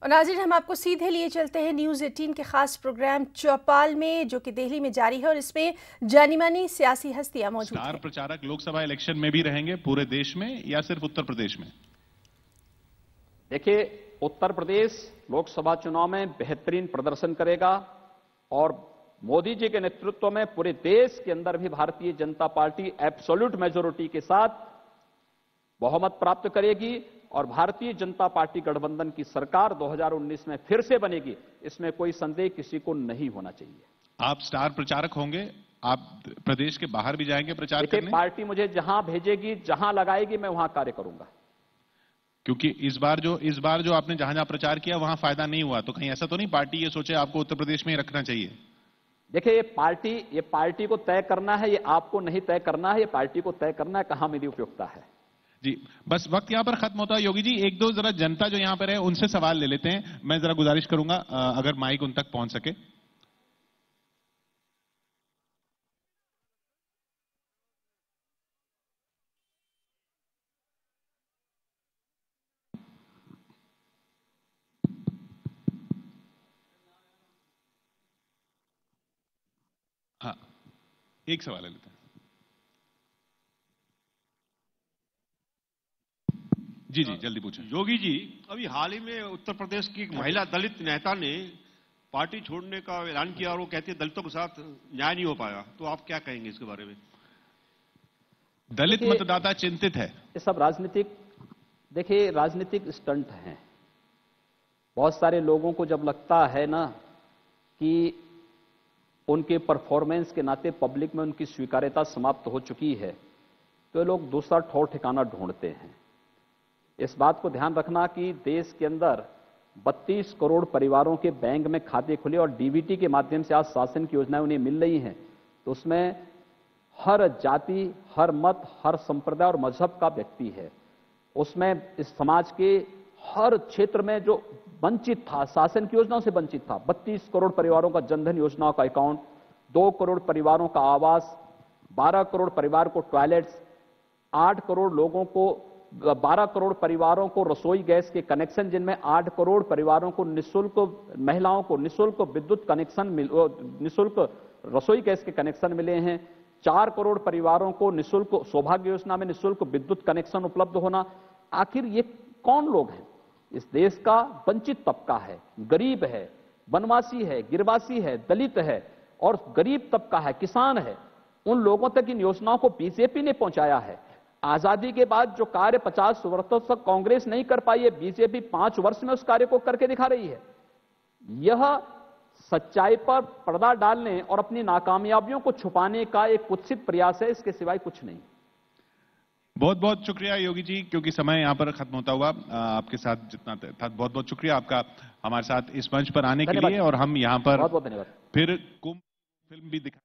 और नाज़रीन, हम आपको सीधे लिए चलते हैं न्यूज़ 18 के खास प्रोग्राम चौपाल में, जो कि दिल्ली में जारी है और इसमें जानी मानी सियासी हस्तियां मौजूद हैं। स्टार प्रचारक लोकसभा इलेक्शन में भी रहेंगे पूरे देश में या सिर्फ उत्तर प्रदेश में? देखिए, उत्तर प्रदेश लोकसभा चुनाव में बेहतरीन प्रदर्शन करेगा और मोदी जी के नेतृत्व में पूरे देश के अंदर भी Bharatiya Janata party absolute majority के साथ बहुमत प्राप्त करेगी और भारतीय जनता पार्टी गठबंधन की सरकार 2019 में फिर से बनेगी। इसमें कोई संदेह किसी को नहीं होना चाहिए। आप स्टार प्रचारक होंगे, आप प्रदेश के बाहर भी जाएंगे प्रचार करने? पार्टी मुझे जहां भेजेगी, जहां लगाएगी, मैं वहां कार्य करूंगा। क्योंकि इस बार जो आपने जहां जहां प्रचार किया वहां फायदा नहीं हुआ, तो कहीं ऐसा तो नहीं पार्टी ये सोचे आपको उत्तर प्रदेश में ही रखना चाहिए? देखिए, ये पार्टी को तय करना है, ये आपको नहीं तय करना है, ये पार्टी को तय करना है कहां मेरी उपयुक्तता है। जी, बस वक्त यहां पर खत्म होता है। योगी जी, एक दो जरा जनता जो यहां पर है उनसे सवाल ले लेते हैं। मैं जरा गुजारिश करूंगा अगर माइक उन तक पहुंच सके। हाँ, एक सवाल ले लेते हैं। जी जी, जल्दी पूछें। योगी जी, अभी हाल ही में उत्तर प्रदेश की एक महिला दलित नेता ने पार्टी छोड़ने का ऐलान किया और वो कहती है दलितों के साथ न्याय नहीं हो पाया, तो आप क्या कहेंगे इसके बारे में? दलित मतदाता चिंतित है। ये सब राजनीतिक स्टंट हैं। बहुत सारे लोगों को जब लगता है ना कि उनके परफॉर्मेंस के नाते पब्लिक में उनकी स्वीकार्यता समाप्त हो चुकी है, तो ये लोग दूसरा ठौर ठिकाना ढूंढते हैं। इस बात को ध्यान रखना कि देश के अंदर 32 करोड़ परिवारों के बैंक में खाते खुले और डीबीटी के माध्यम से आज शासन की योजनाएं उन्हें मिल रही हैं, तो उसमें हर जाति, हर मत, हर संप्रदाय और मजहब का व्यक्ति है। उसमें इस समाज के हर क्षेत्र में जो वंचित था, शासन की योजनाओं से वंचित था, 32 करोड़ परिवारों का जनधन योजना का अकाउंट, 2 करोड़ परिवारों का आवास, 12 करोड़ परिवार को टॉयलेट्स, 8 करोड़ लोगों को 12 करोड़ परिवारों को रसोई गैस के कनेक्शन, जिनमें 8 करोड़ परिवारों को निःशुल्क, महिलाओं को निःशुल्क विद्युत कनेक्शन निःशुल्क रसोई गैस के कनेक्शन मिले हैं, 4 करोड़ परिवारों को निःशुल्क सौभाग्य योजना में निःशुल्क विद्युत कनेक्शन उपलब्ध होना। आखिर ये कौन लोग हैं? इस देश का वंचित तबका है, गरीब है, वनवासी है, गिरवासी है, दलित है और गरीब तबका है, किसान है। उन लोगों तक इन योजनाओं को बीजेपी ने पहुंचाया है। आजादी के बाद जो कार्य 50 वर्षों तक कांग्रेस नहीं कर पाई है, बीजेपी 5 वर्ष में उस कार्य को करके दिखा रही है। यह सच्चाई पर पर्दा डालने और अपनी नाकामयाबियों को छुपाने का एक कुत्सित प्रयास है, इसके सिवाय कुछ नहीं। बहुत बहुत शुक्रिया योगी जी, क्योंकि समय यहां पर खत्म होता हुआ आपके साथ जितना था। बहुत बहुत शुक्रिया आपका हमारे साथ इस मंच पर आने के लिए, और हम यहां पर बहुत बहुत धन्यवाद। फिर कुंभ फिल्म भी दिखा